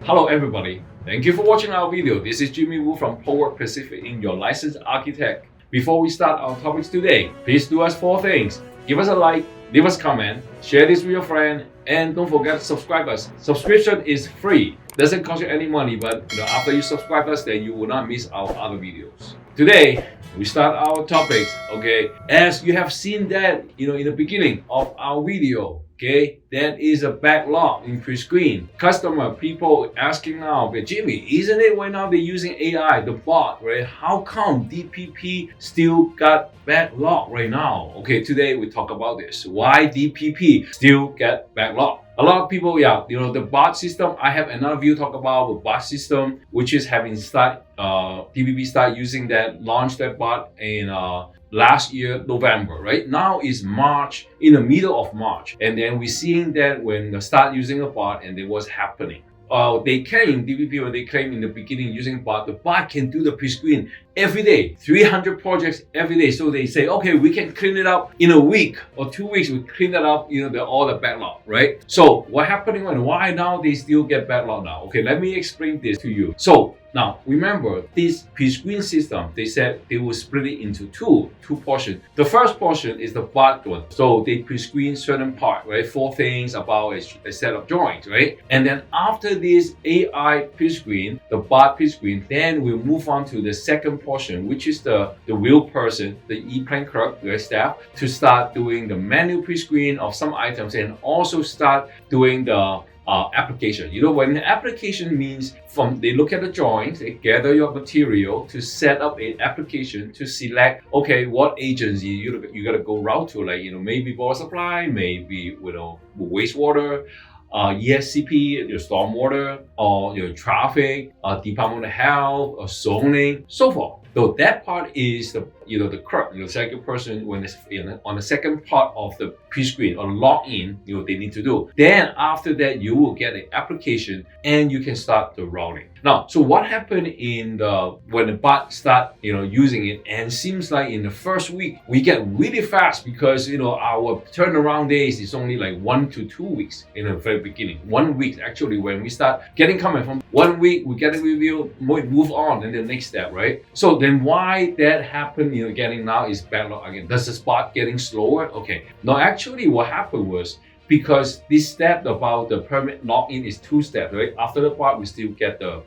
Hello everybody, thank you for watching our video. This is Jimmy Wu from Prowork Pacific Inc, your licensed architect. Before we start our topics today, please do us 4 things. Give us a like, leave us a comment, share this with your friend, and don't forget to subscribe us. Subscription is free. Doesn't cost you any money, but after you subscribe us, then you will not miss our other videos. Today, we start our topics, okay? As you have seen that, in the beginning of our video, okay, that is a backlog in pre-screen. People asking now, but Jimmy, isn't it right now they're using AI, the bot, right? How come DPP still got backlog right now? Okay, today we talk about this. Why DPP still get backlog? A lot of people, the bot system. I have another video talk about the bot system, which is having DPP start using that, launch that bot in last year, November, right? Now is March, in the middle of March. And then we're seeing that when they start using a bot and then what's happening. DPP, when they claim in the beginning using bot, the bot can do the pre-screen every day, 300 projects every day. So they say, okay, we can clean it up in a week or 2 weeks. We clean that up, all the backlog, right? So what happening why now they still get backlog now? Okay, let me explain this to you. So now remember this pre-screen system, they said they will split it into two portions. The first portion is the bot one. So they pre-screen certain part, right? 4 things about a set of drawings, right? And then after this AI pre-screen, the bot pre-screen, then we'll move on to the second portion, which is the real person, the e-plan clerk, the staff, to start doing the manual pre-screen of some items and also start doing the application. When the application means they look at the drawings, they gather your material to set up an application to select, okay, what agency you gotta go route to, like, maybe water supply, maybe, wastewater, ESCP, your stormwater, or your traffic, Department of Health, or zoning, so forth. So that part is the clerk, the second person when it's on the second part of the pre-screen or login, they need to do. Then after that, you will get an application and you can start the routing. Now, so what happened when the bot start using it, and seems like in the first week we get really fast because our turnaround days is only like 1 to 2 weeks in the very beginning. 1 week actually when we start getting comment from 1 week, we get a review, move on and the next step, right? So then why that happened, getting now is backlog again. Does the bot getting slower? Okay. No, actually what happened was because this step about the permit login is 2 steps, right? After the bot, we still get the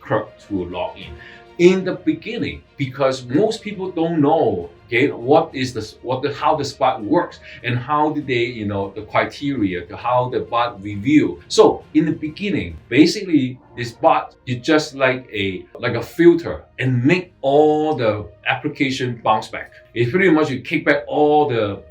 clerk to log in. In the beginning, because most people don't know, okay, how the bot works and how did they, the criteria to how the bot review. So in the beginning, basically this bot is just like a filter and make all the application bounce back. It's pretty much you kick back all the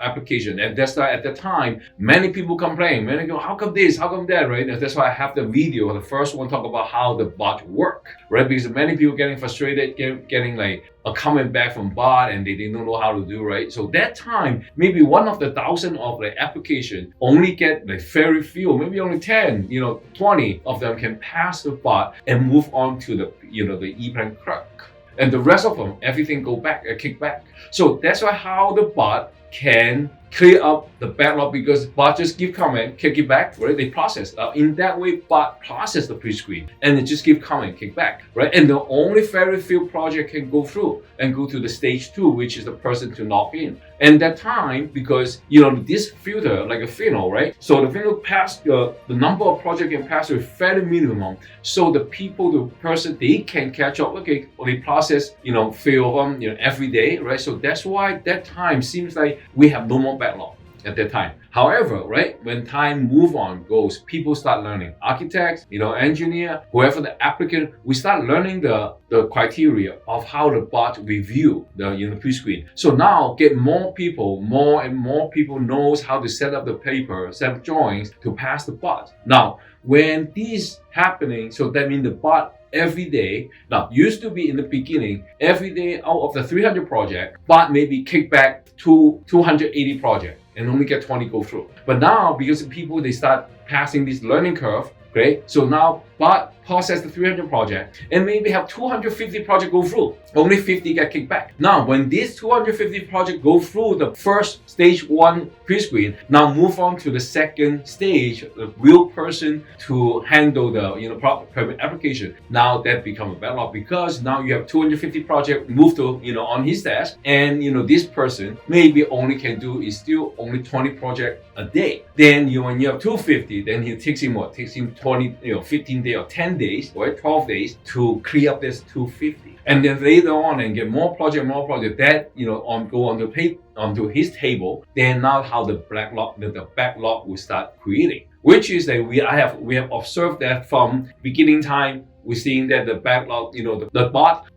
application, and that's why at the time many people complain. Many go, how come this? How come that? Right? And that's why I have the video, the first one, talk about how the bot work, right? Because many people getting frustrated, getting like a comment back from bot, and they don't know how to do, right? So that time, maybe 1 of the 1,000 of the application only get like very few, maybe only 10, 20 of them can pass the bot and move on to the e-plan clerk. And the rest of them, everything go back, kick back. So that's why how the bot can clear up the backlog, because bot just give comment, kick it back, right? They process. In that way, bot process the pre-screen and they just give comment, kick back, right? And the only very few project can go through and go to the stage 2, which is the person to log in. And that time, because this filter like a funnel, right? So the funnel pass the number of project can pass with very minimum. So the person they can catch up. Okay, they process few of them every day, right? So that's why that time seems like we have no more backlog at that time. However, right, when time goes, people start learning. Architects, engineer, whoever the applicant, we start learning the criteria of how the bot review the pre-screen. So now get more and more people knows how to set up the paper, set up drawings to pass the bot. Now, when this happening, so that means the bot every day. Now, used to be in the beginning, every day out of the 300 project, bot maybe kick back to 280 project and only get 20 go through. But now, because people, they start passing this learning curve, okay? So now but process the 300 project and maybe have 250 projects go through. Only 50 get kicked back. Now, when these 250 projects go through the first stage 1 pre-screen, now move on to the second stage, the real person to handle the permit application. Now that becomes a backlog because now you have 250 projects moved to on his desk, and this person maybe only can do is still only 20 projects a day. Then when you have 250, then it takes him 20, 15 days or 10 days or 12 days to clear up this 250. And then later on and get more project that go onto his table. Then now how the backlog will start creating, which is that we have observed that from beginning time. We're seeing that the backlog, the bot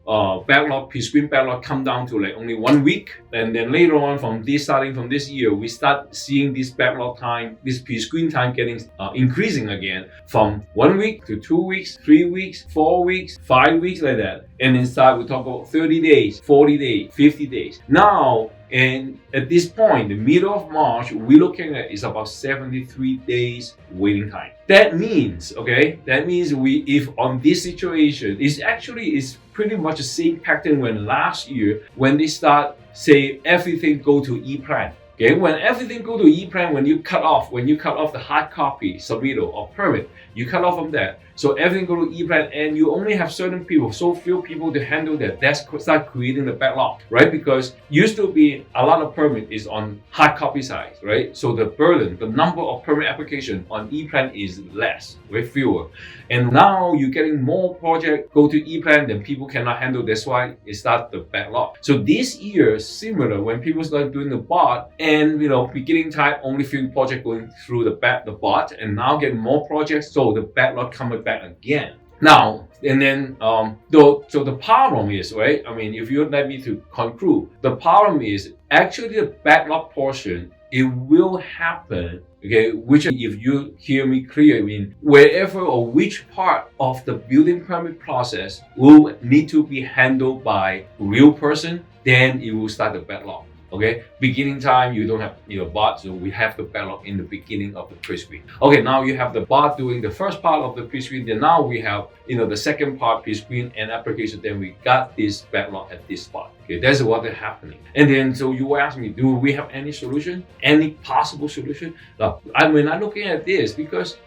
backlog, pre-screen backlog come down to like only 1 week. And then later on starting from this year, we start seeing this backlog time, this pre-screen time getting increasing again from 1 week to 2 weeks, 3 weeks, 4 weeks, 5 weeks like that. And inside we talk about 30 days, 40 days, 50 days. Now, and at this point, the middle of March, we're looking at is about 73 days waiting time. That means if on this situation, is pretty much the same pattern when last year, when they start say everything go to e-plan. Okay, when everything go to e-plan, when you cut off the hard copy submittal or permit, you cut off from that. So everything go to e-plan, and you only have certain people, so few people to handle that. That's start creating the backlog, right? Because used to be a lot of permit is on hard copy side, right? So the burden, the number of permit application on e-plan is less, way fewer. And now you're getting more project go to e-plan, then people cannot handle. That's why it starts the backlog. So this year, similar when people start doing the bot, and beginning time only few project going through the bot, and now getting more projects, so the backlog coming back again. Now, and then, so the problem is, right? I mean, if you let me to conclude, the problem is actually the backlog portion, it will happen, okay, which if you hear me clear, I mean, wherever or which part of the building permit process will need to be handled by real person, then it will start the backlog. Okay, beginning time, you don't have bot, so we have the backlog in the beginning of the pre-screen. Okay, now you have the bot doing the first part of the pre-screen, then now we have the second part, pre-screen and application, then we got this backlog at this spot. Okay, that's what is happening. And then so you ask me, do we have any solution? Any possible solution? Now, I'm looking at this because,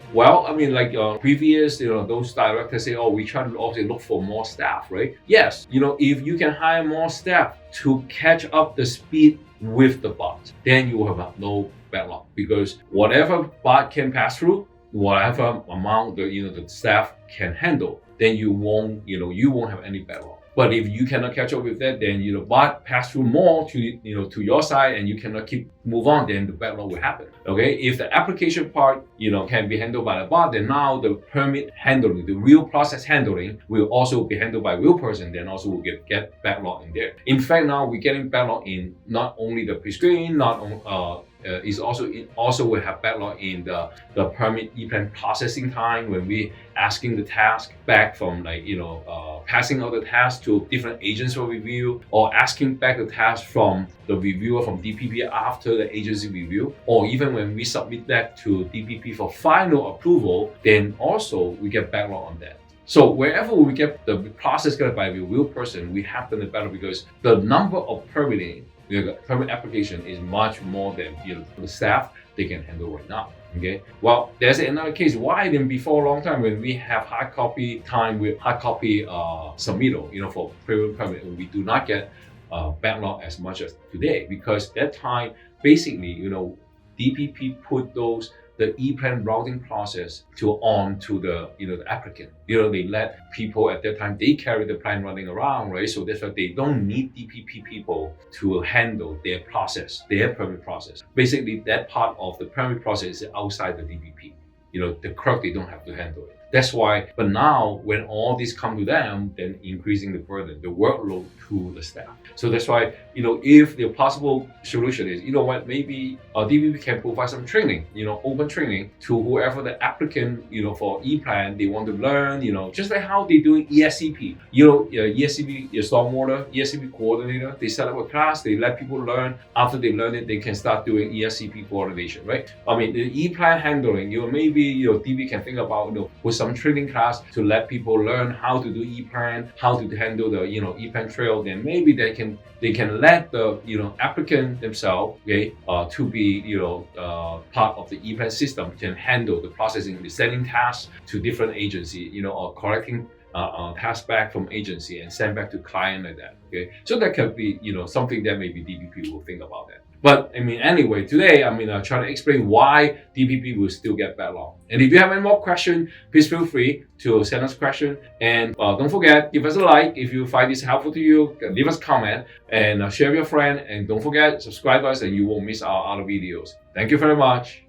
previous, those directors say, we try to also look for more staff, right? Yes, if you can hire more staff to catch up the speed with the bot, then you will have no backlog, because whatever bot can pass through, whatever amount the staff can handle, then you won't have any backlog. But if you cannot catch up with that, then bot pass through more to to your side, and you cannot move on, then the backlog will happen. Okay, if the application part can be handled by the bot, then now the permit handling, the real process handling, will also be handled by real person. Then also will get backlog in there. In fact, now we're getting backlog in not only the pre-screen, is also will have backlog in the permit e-plan processing time, when we asking the task back from passing out the task to different agents for review, or asking back the task from the reviewer from DPP after the agency review, or even when we submit that to DPP for final approval, then also we get backlog on that. So wherever we get the process got by the real person, we have the backlog, because the number of permit application is much more than the staff they can handle right now. Okay. Well, there's another case. Why then before a long time when we have hard copy time with hard copy submittal, for permit, we do not get backlog as much as today, because that time basically DPP put the e-plan routing process onto the the applicant. They let people at that time, they carry the plan running around, right? So that's why they don't need DPP people to handle their process, their permit process. Basically, that part of the permit process is outside the DPP. The clerk, they don't have to handle it. That's why, but now when all this come to them, then increasing the burden, the workload to the staff. So that's why, if the possible solution is, maybe DPP can provide some training, open training to whoever the applicant, for e-plan, they want to learn, just like how they doing ESCP. ESCP, your stormwater, ESCP coordinator, they set up a class, they let people learn. After they learn it, they can start doing ESCP coordination, right? The e-plan handling, maybe, DPP can think about, put some training class to let people learn how to do e-plan, how to handle the e-plan trail. Then maybe they can let the applicant themselves, okay, to be part of the e-plan system, can handle the processing, the sending tasks to different agency, or collecting tasks back from agency and send back to client like that. Okay, so that could be something that maybe DPP will think about that. But anyway, today I'm try to explain why DPP will still get backlog. And if you have any more questions, please feel free to send us a question. And don't forget, give us a like if you find this helpful to you. Leave us a comment and share with your friend. And don't forget, subscribe us and you won't miss our other videos. Thank you very much.